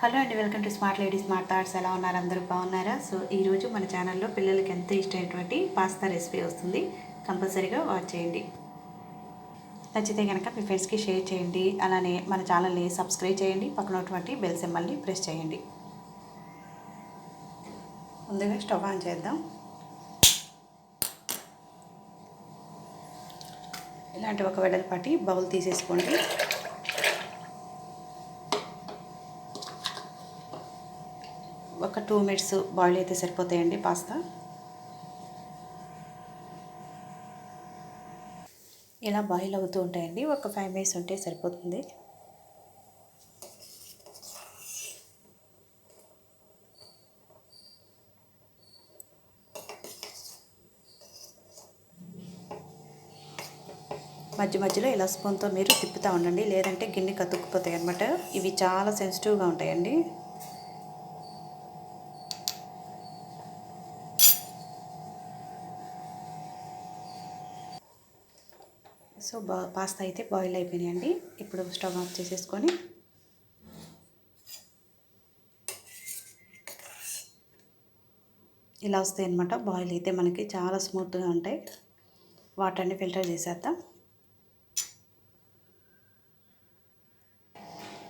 Hello అండి, welcome to smart lady smart thoughts. ఎలా ఉన్నారు? అందరూ బాగున్నారా? సో ఈరోజు మన ఛానల్లో పిల్లలకి ఎంతో ఇష్టమైనటువంటి పాస్తా రెసిపీ వస్తుంది. కంపల్సరీగా వాచ్ చేయండి. నచ్చితే కనుక మీ ఫ్రెండ్స్కి షేర్ చేయండి. అలానే మన ఛానల్ని సబ్స్క్రైబ్ చేయండి. పక్కనటువంటి బెల్ సింబల్ని ప్రెస్ చేయండి. ముందుగా స్టవ్ ఆన్ చేద్దాం. ఇలాంటి ఒక వెడల్పాటి బౌల్ తీసేసుకోండి. ఒక 2 మినిట్స్ బాయిల్ అయితే సరిపోతాయండి పాస్తా. ఇలా బాయిల్ అవుతూ ఉంటాయండి. ఒక 5 మినిట్స్ ఉంటే సరిపోతుంది. మధ్య మధ్యలో ఇలా స్పూన్తో మీరు తిప్పుతూ ఉండండి, లేదంటే గిన్నె కతుక్కుపోతాయి అన్నమాట. ఇవి చాలా సెన్సిటివ్గా ఉంటాయండి. సో పాస్తా అయితే బాయిల్ అయిపోయినాయండి. ఇప్పుడు స్టవ్ ఆఫ్ చేసేసుకొని ఇలా వస్తాయి అన్నమాట. బాయిల్ అయితే మనకి చాలా స్మూత్గా ఉంటాయి. వాటర్ని ఫిల్టర్ చేసేద్దాం.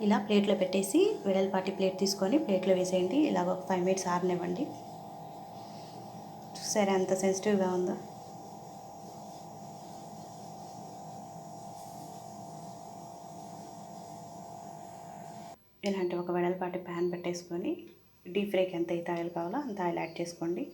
ఇలా ప్లేట్లో పెట్టేసి వెడల్పాటి ప్లేట్ తీసుకొని ప్లేట్లో వేసేయండి. ఇలాగ ఒక 5 మినిట్స్ ఆరనివ్వండి. సరే, అంత సెన్సిటివ్గా ఉందో. ఇలాంటి ఒక వెడల్పాటి ప్యాన్ పెట్టేసుకొని డీప్ ఫ్రైకి ఎంత అయితే ఆయిల్ కావాలో అంత ఆయిల్ యాడ్ చేసుకోండి.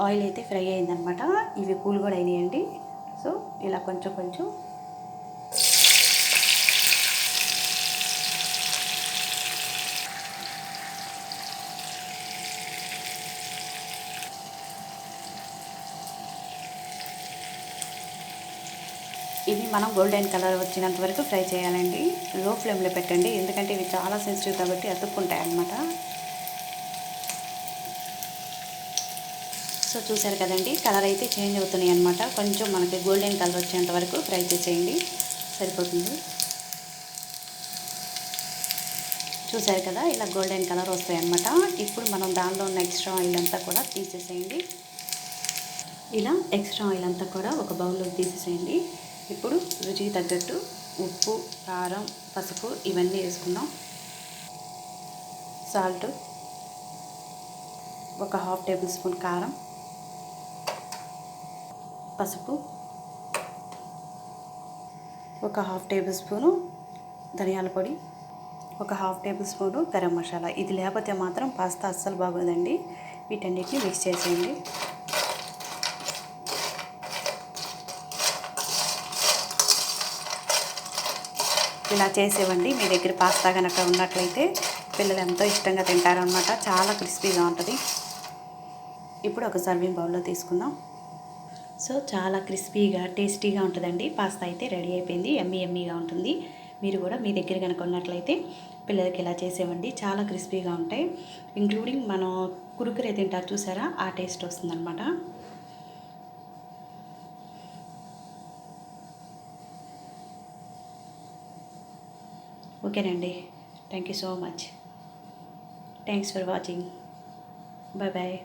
ఆయిల్ అయితే ఫ్రై అయిందనమాట. ఇవి పూలు కూడా అయినాయండి. సో ఇలా కొంచెం కొంచెం ఇవి మనం గోల్డెన్ కలర్ వచ్చినంత వరకు ఫ్రై చేయాలండి. లో ఫ్లేమ్లో పెట్టండి, ఎందుకంటే ఇవి చాలా సెన్సిటివ్ కాబట్టి అతుక్కుంటాయి అన్నమాట. సో చూసారు కదండి, కలర్ అయితే చేంజ్ అవుతున్నాయి అన్నమాట. కొంచెం మనకి గోల్డెన్ కలర్ వచ్చేంత వరకు ఫ్రై చేసేయండి, సరిపోతుంది. చూసారు కదా, ఇలా గోల్డెన్ కలర్ వస్తాయి అన్నమాట. ఇప్పుడు మనం దానిలో ఉన్న ఎక్స్ట్రా ఆయిల్ అంతా కూడా తీసేసేయండి. ఇలా ఎక్స్ట్రా ఆయిల్ అంతా కూడా ఒక బౌల్లోకి తీసేసేయండి. ఇప్పుడు రుచికి తగ్గట్టు ఉప్పు, కారం, పసుపు ఇవన్నీ వేసుకుందాం. సాల్ట్ ఒక 1/2 టేబుల్ స్పూన్, కారం, పసుపు ఒక 1/2 టేబుల్ స్పూను, ధనియాల పొడి ఒక 1/2 టేబుల్ స్పూను, గరం మసాలా. ఇది లేకపోతే మాత్రం పాస్తా అస్సలు బాగోదండి. వీటన్నిటిని మిక్స్ చేసేయండి. ఇలా చేసేవండి. మీ దగ్గర పాస్తా కనుక ఉన్నట్లయితే పిల్లలు ఎంతో ఇష్టంగా తింటారనమాట. చాలా క్రిస్పీగా ఉంటుంది. ఇప్పుడు ఒక సర్వింగ్ బౌల్లో తీసుకుందాం. సో చాలా క్రిస్పీగా టేస్టీగా ఉంటుందండి. పాస్తా అయితే రెడీ అయిపోయింది. ఎమ్మీ ఎమ్మీగా ఉంటుంది. మీరు కూడా మీ దగ్గర కనుక ఉన్నట్లయితే పిల్లలకి ఇలా చేసేవండి. చాలా క్రిస్పీగా ఉంటాయి. ఇంక్లూడింగ్ మనం కురుకురే తింటారు చూసారా, ఆ టేస్ట్ వస్తుందన్నమాట. ఓకేనండి. Thank you so much. Thanks for watching. Bye bye.